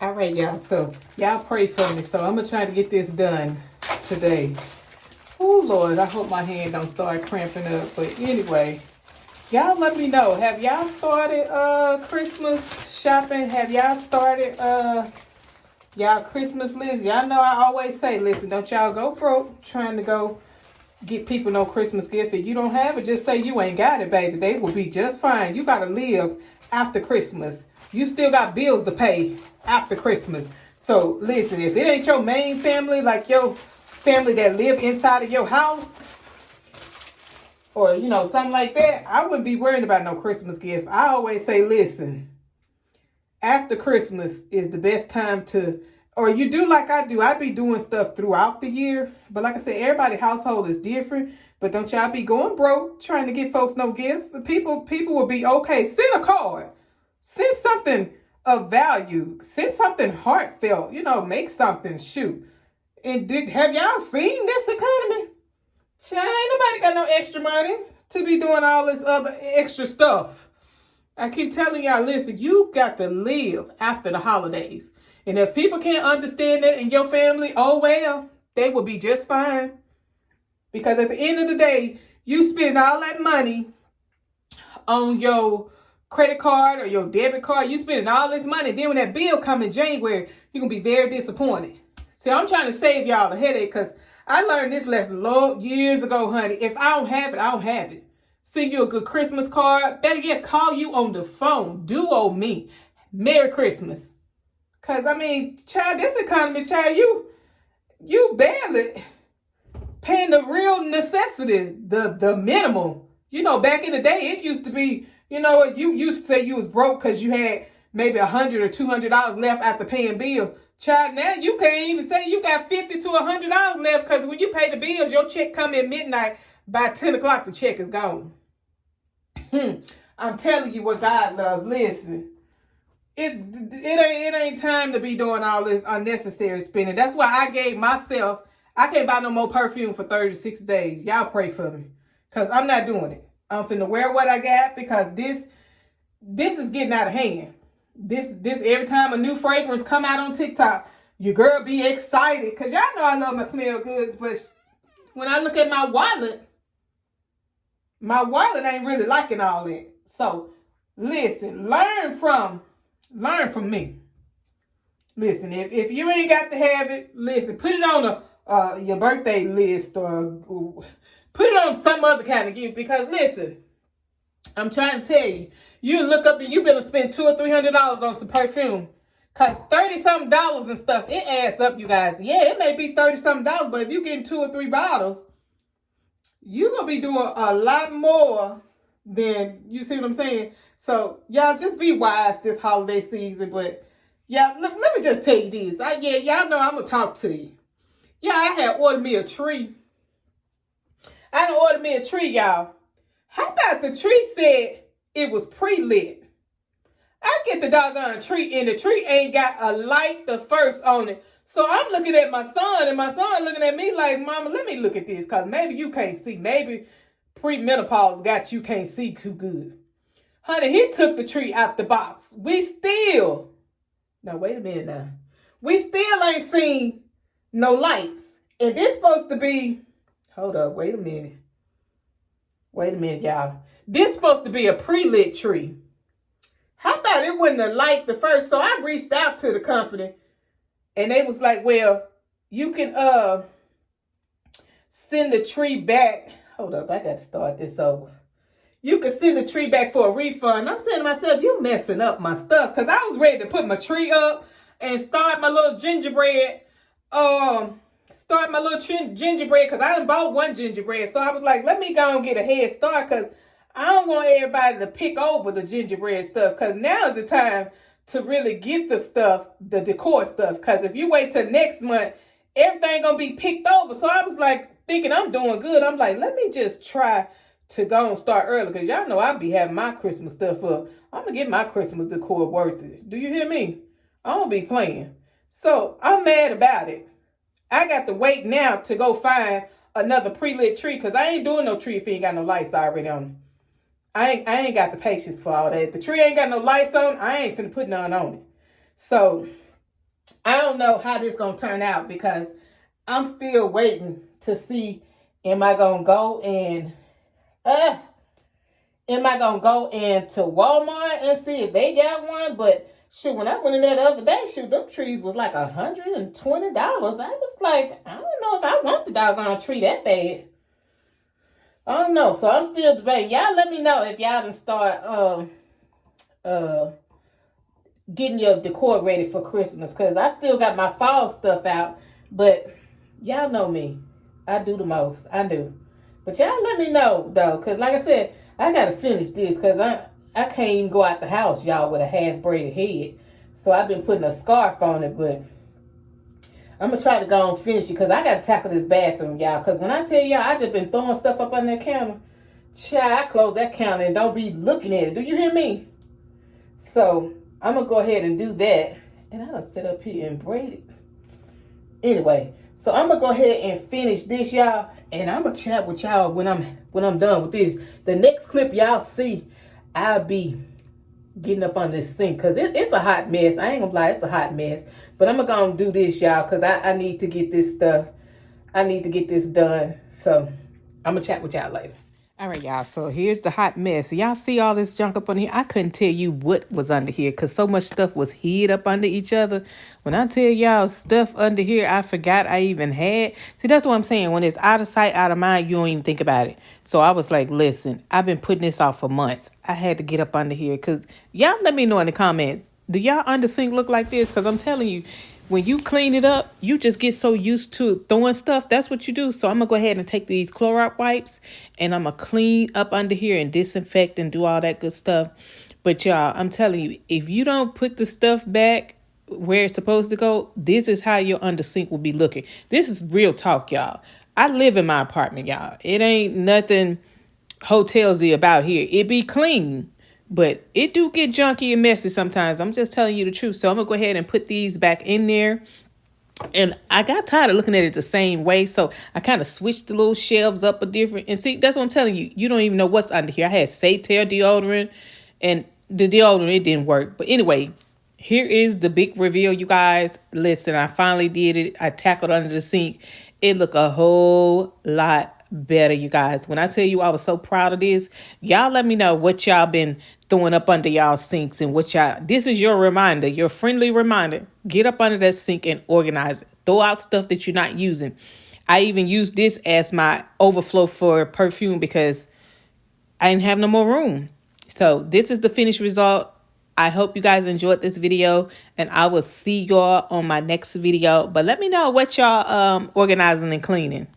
All right, y'all. So y'all pray for me. So I'm gonna try to get this done today. Oh Lord, I hope my hand don't start cramping up. But anyway, y'all let me know. Have y'all started Christmas shopping? Have y'all started y'all Christmas list? Y'all know I always say, listen, don't y'all go broke trying to go get people no Christmas gift. If you don't have it, just say you ain't got it, baby. They will be just fine. You gotta live after Christmas. You still got bills to pay after Christmas. So listen, if it ain't your main family, like your family that live inside of your house, or you know, something like that, I wouldn't be worrying about no Christmas gift. I always say, listen, after Christmas is the best time to, or you do like I do. I be doing stuff throughout the year. But like I said, everybody's household is different. But don't y'all be going broke trying to get folks no gift. People will be okay. Send a card. Send something of value. Send something heartfelt. You know, make something. Shoot. And have y'all seen this economy? Ain't nobody got no extra money to be doing all this other extra stuff. I keep telling y'all, listen, you got to live after the holidays. And if people can't understand that in your family, oh well, they will be just fine. Because at the end of the day, you spend all that money on your credit card or your debit card. You spending all this money. Then when that bill comes in January, you're going to be very disappointed. See, I'm trying to save y'all a headache because I learned this lesson years ago, honey. If I don't have it, I don't have it. Send you a good Christmas card. Better yet, call you on the phone. Do owe me. Merry Christmas. Because, I mean, child, this economy, child, you barely paying the real necessity, the minimum. You know, back in the day, it used to be, you know, you used to say you was broke because you had maybe $100 or $200 left after paying bills. Child, now you can't even say you got $50 to $100 left because when you pay the bills, your check come in midnight. By 10 o'clock, the check is gone. I'm telling you what God loves. Listen, it ain't time to be doing all this unnecessary spending. That's why I gave myself, I can't buy no more perfume for 36 days. Y'all pray for me. Because I'm not doing it. I'm finna wear what I got because this is getting out of hand. This every time a new fragrance come out on TikTok, your girl be excited. Because y'all know I love my smell goods. But when I look at my wallet ain't really liking all that. So, listen, learn from me. Listen, if you ain't got to have it, listen, put it on your birthday list or put it on some other kind of gift. Because listen, I'm trying to tell you, you look up and you better spend $200 or $300 on some perfume. Cause $30-something and stuff, it adds up, you guys. Yeah, it may be $30-something, but if you getting 2 or 3 bottles, you're gonna be doing a lot more than, you see what I'm saying? So y'all just be wise this holiday season. But yeah, let me just tell you this. Y'all know I'm gonna talk to you. Yeah, I had ordered me a tree. I done ordered me a tree, y'all. How about the tree said it was pre-lit? I get the doggone tree and the tree ain't got a light the first on it. So I'm looking at my son and my son looking at me like, Mama, let me look at this because maybe you can't see. Maybe premenopause got you can't see too good. Honey, he took the tree out the box. We still ain't seen no lights. And this supposed to be, hold up, wait a minute, y'all. This supposed to be a pre-lit tree. How about it wasn't a light the first? So I reached out to the company and they was like, well, you can send the tree back. Hold up, I got to start this over. You can send the tree back for a refund. I'm saying to myself, you messing up my stuff. Because I was ready to put my tree up and start my little gingerbread. Because I done bought one gingerbread. So I was like, let me go and get a head start because I don't want everybody to pick over the gingerbread stuff. Because now is the time to really get the stuff, the decor stuff. Because if you wait till next month, everything going to be picked over. So I was like thinking I'm doing good. I'm like, let me just try to go and start early. Because y'all know I be having my Christmas stuff up. I'm going to get my Christmas decor worth it. Do you hear me? I don't be playing. So I'm mad about it. I got to wait now to go find another pre-lit tree because I ain't doing no tree if you ain't got no lights already on it. I ain't got the patience for all that. If the tree ain't got no lights on, I ain't finna put none on it. So I don't know how this gonna turn out because I'm still waiting to see, am I gonna go and am I gonna go into Walmart and see if they got one? But shoot, when I went in there the other day, shoot, them trees was like $120. I was like, I don't know if I want the doggone tree that bad. I don't know. So I'm still debating. Y'all let me know if y'all done start getting your decor ready for Christmas. Cause I still got my fall stuff out. But y'all know me. I do the most. I do. But y'all let me know though. Cause like I said, I gotta finish this because I can't even go out the house, y'all, with a half braided head. So I've been putting a scarf on it, but I'm gonna try to go and finish it because I gotta tackle this bathroom, y'all. Because when I tell y'all, I just been throwing stuff up on that counter. Child, I close that counter and don't be looking at it. Do you hear me? So I'm gonna go ahead and do that. And I done sit up here and braid it. Anyway, so I'm gonna go ahead and finish this, y'all. And I'm gonna chat with y'all when I'm done with this. The next clip y'all see, I'll be getting up on this sink because it's a hot mess. I ain't gonna lie, it's a hot mess. But I'm gonna do this, y'all, because I need to get this stuff. I need to get this done. So I'm gonna chat with y'all later. All right, y'all. So here's the hot mess. Y'all see all this junk up on here? I couldn't tell you what was under here because so much stuff was hid up under each other. When I tell y'all stuff under here, I forgot I even had. See, that's what I'm saying. When it's out of sight, out of mind, you don't even think about it. So I was like, listen, I've been putting this off for months. I had to get up under here because y'all let me know in the comments. Do y'all under sink look like this? Because I'm telling you, when you clean it up, you just get so used to throwing stuff. That's what you do. So I'm going to go ahead and take these Clorox wipes and I'm going to clean up under here and disinfect and do all that good stuff. But y'all, I'm telling you, if you don't put the stuff back where it's supposed to go, this is how your under sink will be looking. This is real talk, y'all. I live in my apartment, y'all. It ain't nothing hotelsy about here. It be clean. But it do get junky and messy sometimes. I'm just telling you the truth. So I'm going to go ahead and put these back in there. And I got tired of looking at it the same way. So I kind of switched the little shelves up a different. And see, that's what I'm telling you. You don't even know what's under here. I had Sater deodorant. And the deodorant, it didn't work. But anyway, here is the big reveal, you guys. Listen, I finally did it. I tackled under the sink. It looked a whole lot better, you guys. When I tell you I was so proud of this, y'all let me know what y'all been throwing up under y'all sinks and what y'all, this is your reminder, your friendly reminder. Get up under that sink and organize it. Throw out stuff that you're not using. I even use this as my overflow for perfume because I didn't have no more room. So this is the finished result. I hope you guys enjoyed this video and I will see y'all on my next video. But let me know what y'all organizing and cleaning.